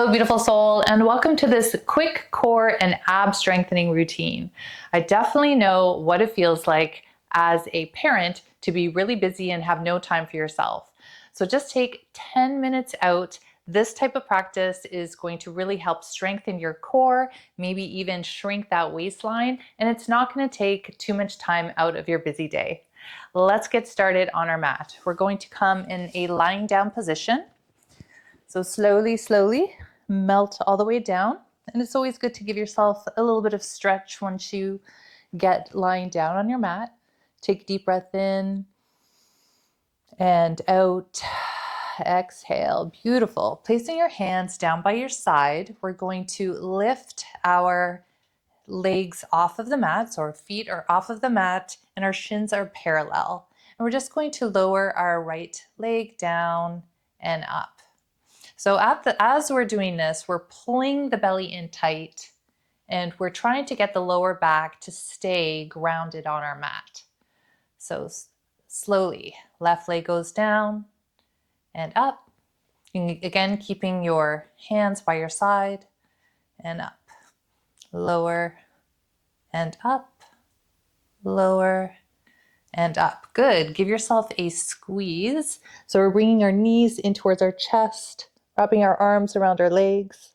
Hello, beautiful soul, and welcome to this quick core and ab strengthening routine. I definitely know what it feels like as a parent to be really busy and have no time for yourself. So just take 10 minutes out. This type of practice is going to really help strengthen your core, maybe even shrink that waistline, and it's not going to take too much time out of your busy day. Let's get started on our mat. We're going to come in a lying down position. So slowly melt all the way down. And it's always good to give yourself a little bit of stretch once you get lying down on your mat. Take a deep breath in and out. Exhale. Beautiful. Placing your hands down by your side, we're going to lift our legs off of the mat, so our feet are off of the mat and our shins are parallel. And we're just going to lower our right leg down and up. So as we're doing this, we're pulling the belly in tight and we're trying to get the lower back to stay grounded on our mat. So slowly, left leg goes down and up. Again, keeping your hands by your side and up. Lower and up, lower and up. Good. Give yourself a squeeze. So we're bringing our knees in towards our chest, wrapping our arms around our legs.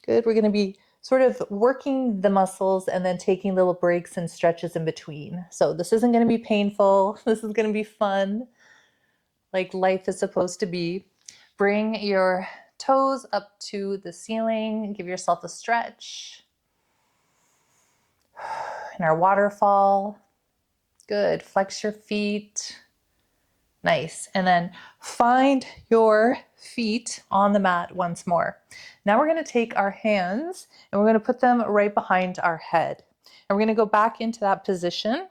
Good. We're going to be sort of working the muscles and then taking little breaks and stretches in between. So this isn't going to be painful. This is going to be fun, like life is supposed to be. Bring your toes up to the ceiling. Give yourself a stretch. In our waterfall. Good. Flex your feet. Nice. And then find your feet on the mat once more. Now we're going to take our hands and we're going to put them right behind our head. And we're going to go back into that position.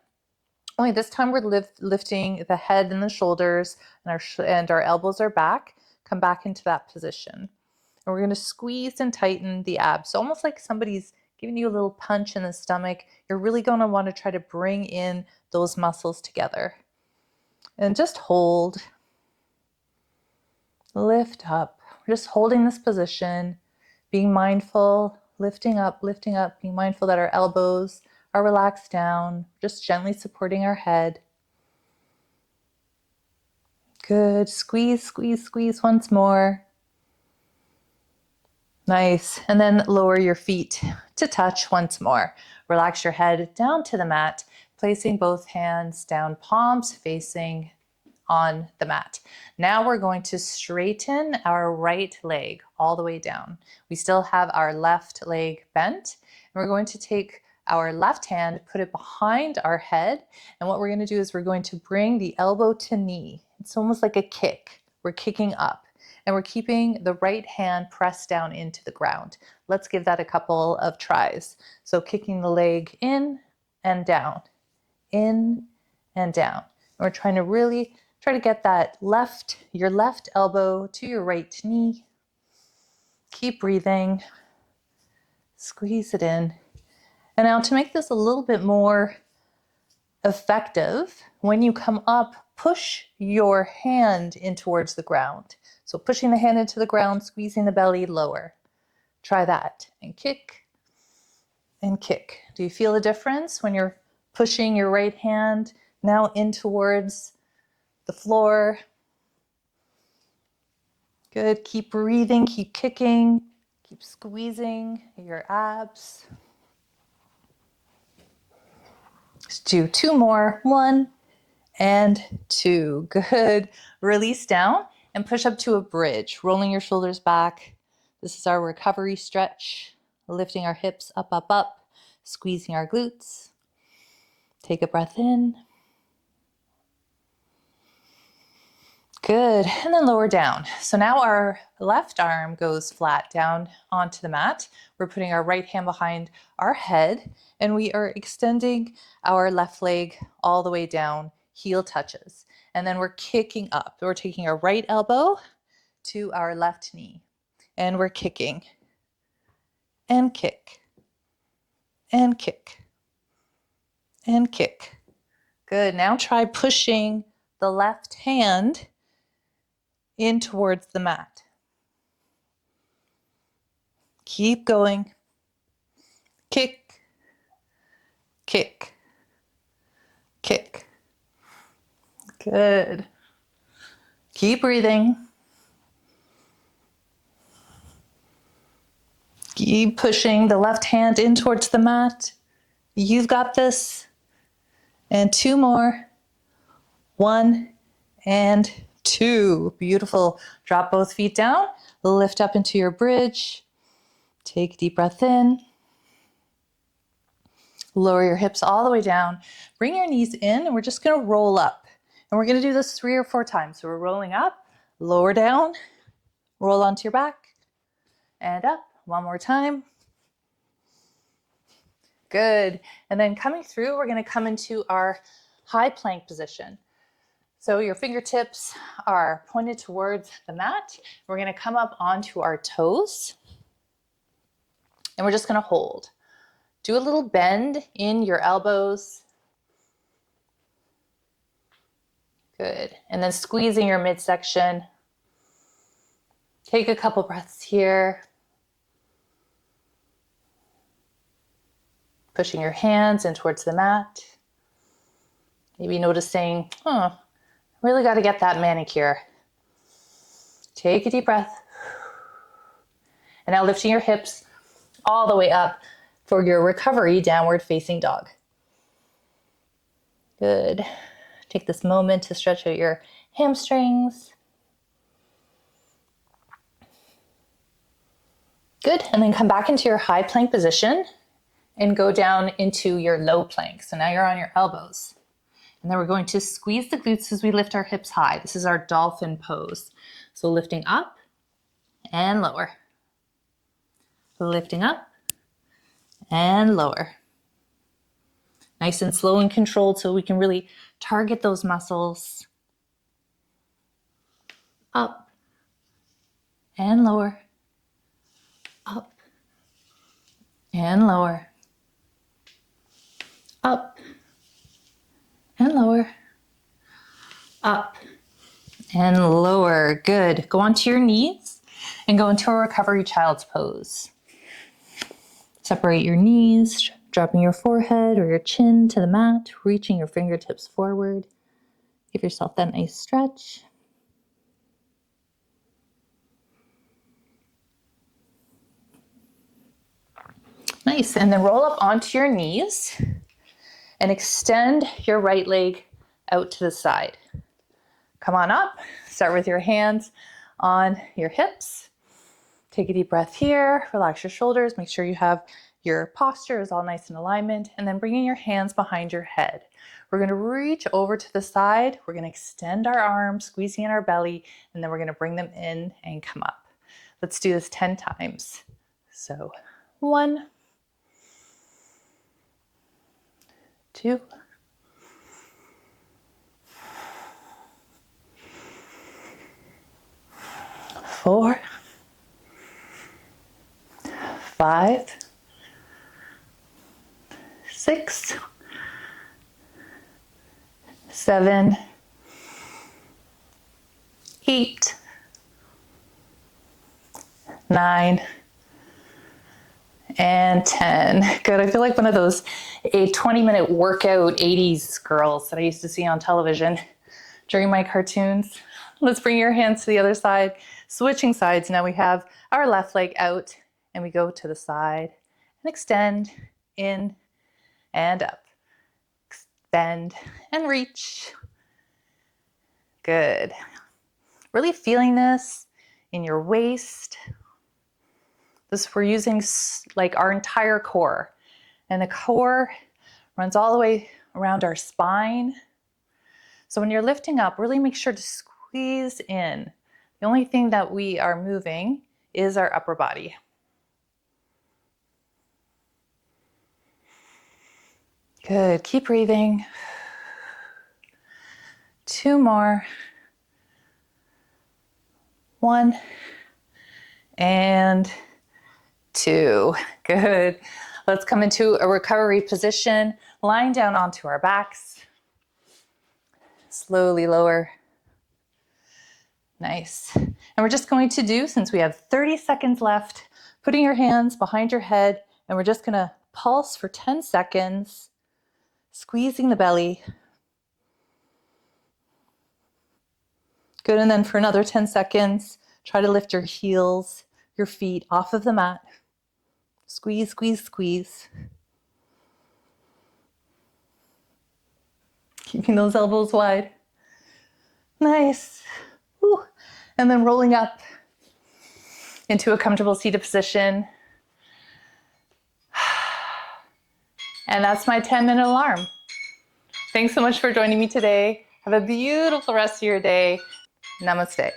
Only this time we're lifting the head and the shoulders and our elbows are back. Come back into that position. And we're going to squeeze and tighten the abs. So almost like somebody's giving you a little punch in the stomach. You're really going to want to try to bring in those muscles together. And just hold, lift up. We're just holding this position, being mindful, lifting up, being mindful that our elbows are relaxed down, just gently supporting our head. Good. Squeeze once more. Nice. And then lower your feet to touch once more. Relax your head down to the mat, placing both hands down, palms facing on the mat. Now we're going to straighten our right leg all the way down. We still have our left leg bent. And we're going to take our left hand, put it behind our head. And what we're going to do is we're going to bring the elbow to knee. It's almost like a kick. We're kicking up. And we're keeping the right hand pressed down into the ground. Let's give that a couple of tries. So kicking the leg in and down, in and down. And we're trying to really try to get that your left elbow to your right knee. Keep breathing. Squeeze it in. And now to make this a little bit more effective, when you come up, push your hand in towards the ground. So pushing the hand into the ground, squeezing the belly lower. Try that. And kick and kick. Do you feel a difference when you're pushing your right hand now in towards the floor? Good. Keep breathing, keep kicking, keep squeezing your abs. Let's do two more. 1 and 2. Good. Release down and push up to a bridge, rolling your shoulders back. This is our recovery stretch, lifting our hips up, squeezing our glutes. Take a breath in. Good. And then lower down. So now our left arm goes flat down onto the mat. We're putting our right hand behind our head and we are extending our left leg all the way down, heel touches. And then we're kicking up. We're taking our right elbow to our left knee and we're kicking and kick and kick and kick. Good. Now try pushing the left hand in towards the mat. Keep going. Kick, kick, kick. Good. Keep breathing. Keep pushing the left hand in towards the mat. You've got this. And 2 more. 1 and 2. Beautiful. Drop both feet down. Lift up into your bridge. Take a deep breath in. Lower your hips all the way down. Bring your knees in, and we're just going to roll up. And we're going to do this 3 or 4 times. So we're rolling up, lower down, roll onto your back, and up. One more time. Good. And then coming through, we're going to come into our high plank position. So your fingertips are pointed towards the mat. We're going to come up onto our toes, and we're just going to hold. Do a little bend in your elbows. Good. And then squeezing your midsection. Take a couple breaths here. Pushing your hands in towards the mat. Maybe noticing, really got to get that manicure. Take a deep breath. And now lifting your hips all the way up for your recovery downward facing dog. Good. Take this moment to stretch out your hamstrings. Good. And then come back into your high plank position and go down into your low plank. So now you're on your elbows. And then we're going to squeeze the glutes as we lift our hips high. This is our dolphin pose. So lifting up and lower. Lifting up and lower. Nice and slow and controlled so we can really target those muscles. Up and lower. Up and lower. Up and lower. Up and lower. Good. Go onto your knees and go into a recovery child's pose. Separate your knees, dropping your forehead or your chin to the mat, reaching your fingertips forward. Give yourself that nice stretch. Nice. And then roll up onto your knees and extend your right leg out to the side. Come on up. Start with your hands on your hips. Take a deep breath here. Relax your shoulders. Make sure you have your posture is all nice in alignment. And then bringing your hands behind your head. We're going to reach over to the side. We're going to extend our arms, squeezing in our belly, and then we're going to bring them in and come up. Let's do this 10 times. So 1, 2, 4, 5, 6, 7, 8, 9, and 10. Good. I feel like one of those 20-minute workout 80s girls that I used to see on television during my cartoons. Let's bring your hands to the other side. Switching sides. Now we have our left leg out and we go to the side and extend in and up. Bend and reach. Good. Really feeling this in your waist. This we're using like our entire core. And the core runs all the way around our spine. So when you're lifting up, really make sure to squeeze in. The only thing that we are moving is our upper body. Good. Keep breathing. 2 more. 1 and 2. Good. Let's come into a recovery position, lying down onto our backs. Slowly lower. Nice. And we're just going to do, since we have 30 seconds left, putting your hands behind your head, and we're just gonna pulse for 10 seconds, squeezing the belly. Good, and then for another 10 seconds, try to lift your heels, your feet off of the mat. Squeeze, squeeze, squeeze. Keeping those elbows wide. Nice. Woo. And then rolling up into a comfortable seated position. And that's my 10-minute alarm. Thanks so much for joining me today. Have a beautiful rest of your day. Namaste.